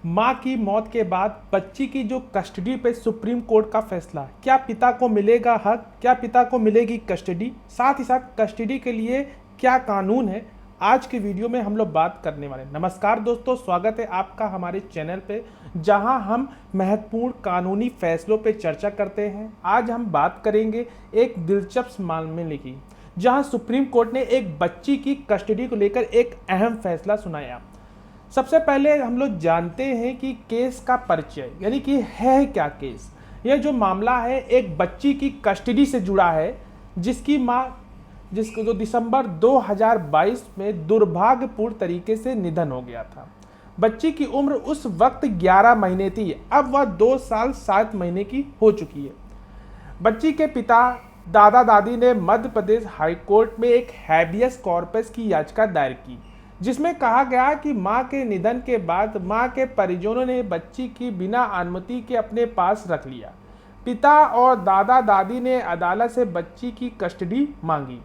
मां की मौत के बाद बच्ची की जो कस्टडी पे सुप्रीम कोर्ट का फैसला, क्या पिता को मिलेगा हक, क्या पिता को मिलेगी कस्टडी, साथ ही साथ कस्टडी के लिए क्या कानून है, आज की वीडियो में हम लोग बात करने वाले हैं। नमस्कार दोस्तों, स्वागत है आपका हमारे चैनल पे जहां हम महत्वपूर्ण कानूनी फैसलों पे चर्चा करते हैं। आज हम बात करेंगे एक दिलचस्प मामले की, जहां सुप्रीम कोर्ट ने एक बच्ची की कस्टडी को लेकर एक अहम फैसला सुनाया। सबसे पहले हम लोग जानते हैं कि केस का परिचय, यानी कि है क्या केस। यह जो मामला है एक बच्ची की कस्टडी से जुड़ा है, जिसकी मां जिसको जो दिसंबर 2022 में दुर्भाग्यपूर्ण तरीके से निधन हो गया था। बच्ची की उम्र उस वक्त 11 महीने थी, अब वह 2 साल 7 महीने की हो चुकी है। बच्ची के पिता दादा दादी ने मध्य प्रदेश हाईकोर्ट में एक हैबियस कॉर्पस की याचिका दायर की, जिसमें कहा गया कि मां के निधन के बाद मां के परिजनों ने बच्ची की बिना अनुमति के अपने पास रख लिया। पिता और दादा दादी ने अदालत से बच्ची की कस्टडी मांगी।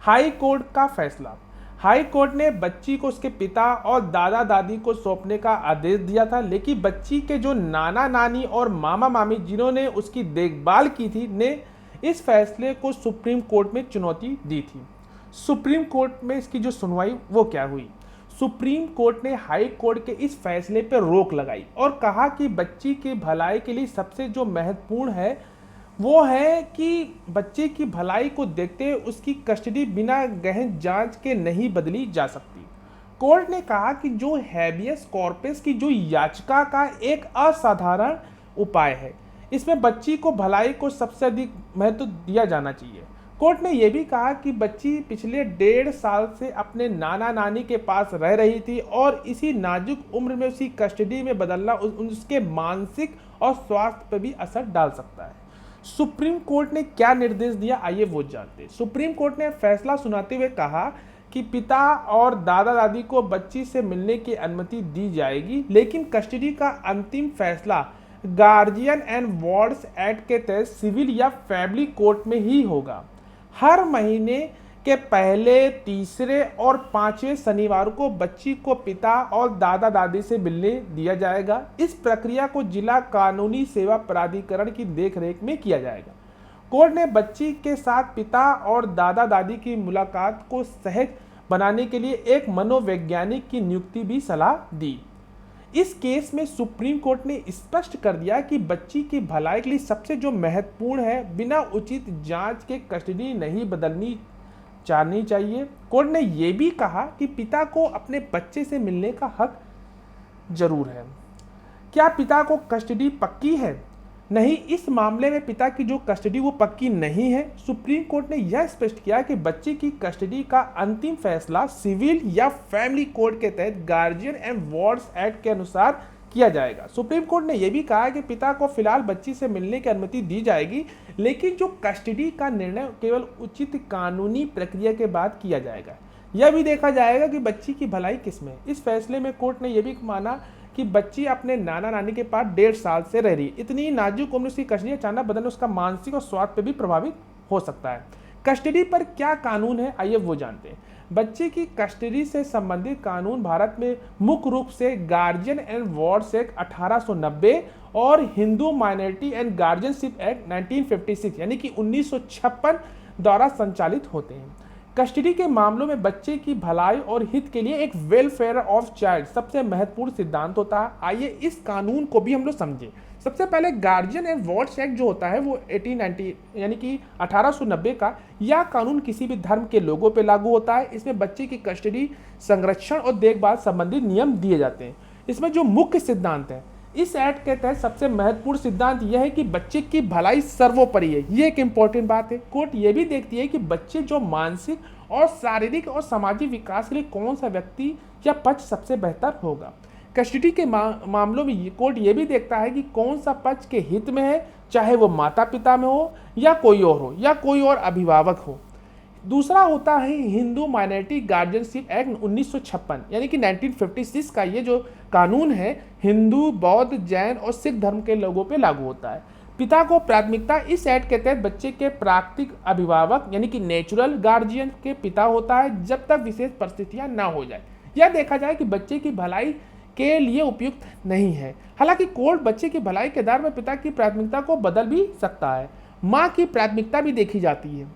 हाई कोर्ट का फैसला। हाई कोर्ट ने बच्ची को उसके पिता और दादा दादी को सौंपने का आदेश दिया था, लेकिन बच्ची के जो नाना नानी और मामा मामी जिन्होंने उसकी देखभाल की थी ने इस फैसले को सुप्रीम कोर्ट में चुनौती दी थी। सुप्रीम कोर्ट में इसकी जो सुनवाई वो क्या हुई। सुप्रीम कोर्ट ने हाई कोर्ट के इस फैसले पर रोक लगाई और कहा कि बच्ची की भलाई के लिए सबसे जो महत्वपूर्ण है वो है कि बच्चे की भलाई को देखते हुए उसकी कस्टडी बिना गहन जांच के नहीं बदली जा सकती। कोर्ट ने कहा कि जो हैबियस कॉर्पस की जो याचिका का एक असाधारण उपाय है, इसमें बच्ची को भलाई को सबसे अधिक महत्व दिया जाना चाहिए। कोर्ट ने यह भी कहा कि बच्ची पिछले 1.5 साल से अपने नाना नानी के पास रह रही थी और इसी नाजुक उम्र में उसकी कस्टडी में बदलना उसके मानसिक और स्वास्थ्य पर भी असर डाल सकता है। सुप्रीम कोर्ट ने क्या निर्देश दिया, आइए वो जानते हैं। सुप्रीम कोर्ट ने फैसला सुनाते हुए कहा कि पिता और दादा दादी को बच्ची से मिलने की अनुमति दी जाएगी, लेकिन कस्टडी का अंतिम फैसला गार्जियन एंड वार्ड्स एक्ट के तहत सिविल या फैमिली कोर्ट में ही होगा। हर महीने के पहले, तीसरे और 5वें शनिवार को बच्ची को पिता और दादा दादी से मिलने दिया जाएगा। इस प्रक्रिया को जिला कानूनी सेवा प्राधिकरण की देखरेख में किया जाएगा। कोर्ट ने बच्ची के साथ पिता और दादा दादी की मुलाकात को सहज बनाने के लिए एक मनोवैज्ञानिक की नियुक्ति भी सलाह दी। इस केस में सुप्रीम कोर्ट ने स्पष्ट कर दिया कि बच्ची की भलाई के लिए सबसे जो महत्वपूर्ण है, बिना उचित जांच के कस्टडी नहीं बदलनी चाहनी चाहिए। कोर्ट ने यह भी कहा कि पिता को अपने बच्चे से मिलने का हक जरूर है। क्या पिता को कस्टडी पक्की है? नहीं, इस मामले में पिता की जो कस्टडी वो पक्की नहीं है। सुप्रीम कोर्ट ने यह स्पष्ट किया कि बच्चे की कस्टडी का अंतिम फैसला सिविल या फैमिली कोर्ट के तहत गार्जियन एंड वार्ड्स एक्ट के अनुसार किया जाएगा। सुप्रीम कोर्ट ने यह भी कहा कि पिता को फिलहाल बच्ची से मिलने की अनुमति दी जाएगी, लेकिन जो कस्टडी का निर्णय केवल उचित कानूनी प्रक्रिया के बाद किया जाएगा। यह भी देखा जाएगा कि बच्ची की भलाई किसमें है। इस फैसले में कोर्ट ने यह भी माना कि बच्ची अपने नाना नानी के पास 1.5 साल से रह रही है। इतनी नाजुक उम्र उसकी कस्टडी अचानक बदलने उसका मानसिक और स्वास्थ्य पर भी प्रभावित हो सकता है। कस्टडी पर क्या कानून है, आइए वो जानते हैं। बच्चे की कस्टडी से संबंधित कानून भारत में मुख्य रूप से गार्जियन एंड वार्ड्स एक्ट 1890 और Hindu minority and guardianship act 1956 यानी कि 1956 द्वारा संचालित होते हैं। कस्टडी के मामलों में बच्चे की भलाई और हित के लिए एक वेलफेयर ऑफ चाइल्ड सबसे महत्वपूर्ण सिद्धांत होता है। आइए इस कानून को भी हम लोग समझें। सबसे पहले गार्जियन एंड वार्ड्स एक्ट जो होता है वो 1890 यानी कि 1890 का यह कानून किसी भी धर्म के लोगों पर लागू होता है। इसमें बच्चे की कस्टडी, संरक्षण और देखभाल संबंधी नियम दिए जाते हैं। इसमें जो मुख्य सिद्धांत है इस एक्ट के तहत सबसे महत्वपूर्ण सिद्धांत यह है कि बच्चे की भलाई सर्वोपरि है। ये एक इंपॉर्टेंट बात है। कोर्ट ये भी देखती है कि बच्चे जो मानसिक और शारीरिक और सामाजिक विकास के लिए कौन सा व्यक्ति या पक्ष सबसे बेहतर होगा। कस्टडी के मामलों में कोर्ट ये भी देखता है कि कौन सा पक्ष के हित में है, चाहे वो माता पिता में हो या कोई और हो या कोई और अभिभावक हो। दूसरा होता है हिंदू माइनॉरिटी गार्जियनशिप एक्ट 1956 यानी कि 1956 का ये जो कानून है हिंदू, बौद्ध, जैन और सिख धर्म के लोगों पे लागू होता है। पिता को प्राथमिकता इस एक्ट के तहत बच्चे के प्राकृतिक अभिभावक यानी कि नेचुरल गार्जियन के पिता होता है जब तक विशेष परिस्थितियां ना हो जाए। यह देखा जाए कि बच्चे की भलाई के लिए उपयुक्त नहीं है। हालांकि कोर्ट बच्चे की भलाई के आधार में पिता की प्राथमिकता को बदल भी सकता है। माँ की प्राथमिकता भी देखी जाती है।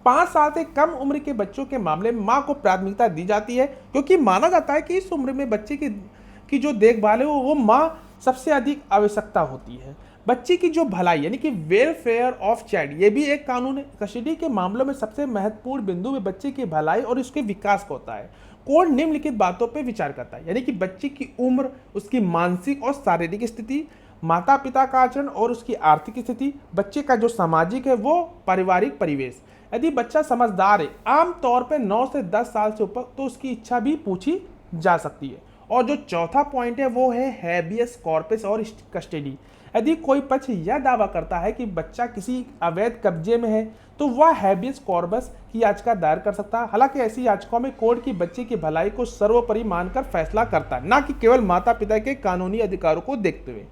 5 साल से कम उम्र के बच्चों के मामले में माँ को प्राथमिकता दी जाती है, क्योंकि माना जाता है कि इस उम्र में बच्चे की जो देखभाल है वो माँ सबसे अधिक आवश्यकता होती है। बच्चे की जो भलाई यानी कि वेलफेयर ऑफ चाइल्ड, ये भी एक कानून है। कस्टडी के मामलों में सबसे महत्वपूर्ण बिंदु में बच्चे की भलाई और उसके विकास का होता है। कोर्ट निम्नलिखित बातों पर विचार करता है, यानी कि बच्चे की उम्र, उसकी मानसिक और शारीरिक स्थिति, माता पिता का आचरण और उसकी आर्थिक स्थिति, बच्चे का जो सामाजिक है वो पारिवारिक परिवेश। यदि बच्चा समझदार है, आमतौर पर 9 से 10 साल से ऊपर, तो उसकी इच्छा भी पूछी जा सकती है। और जो चौथा पॉइंट है वो है हैबियस कॉर्पस और कस्टडी। यदि कोई पक्ष यह दावा करता है कि बच्चा किसी अवैध कब्जे में है, तो वह हैबियस कॉर्पस की याचिका दायर कर सकता है। हालांकि ऐसी याचिकाओं में कोर्ट की बच्चे की भलाई को सर्वोपरि मानकर फैसला करता है, ना कि केवल माता पिता के कानूनी अधिकारों को देखते हुए।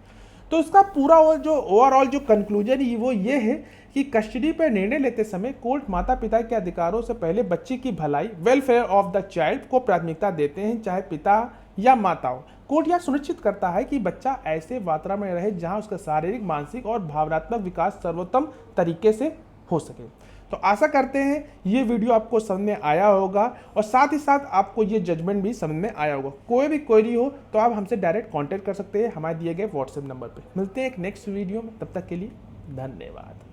तो इसका पूरा जो ओवरऑल जो कंक्लूजन है वो ये है कि कस्टडी पर निर्णय लेते समय कोर्ट माता पिता के अधिकारों से पहले बच्चे की भलाई, वेलफेयर ऑफ द चाइल्ड को प्राथमिकता देते हैं, चाहे पिता या माता हो। कोर्ट यह सुनिश्चित करता है कि बच्चा ऐसे वातावरण में रहे जहां उसका शारीरिक, मानसिक और भावनात्मक विकास सर्वोत्तम तरीके से हो सके। तो आशा करते हैं ये वीडियो आपको समझ में आया होगा और साथ ही साथ आपको ये जजमेंट भी समझ में आया होगा। कोई भी क्वेरी हो तो आप हमसे डायरेक्ट कांटेक्ट कर सकते हैं हमारे दिए गए व्हाट्सएप नंबर पे। मिलते हैं एक नेक्स्ट वीडियो में, तब तक के लिए धन्यवाद।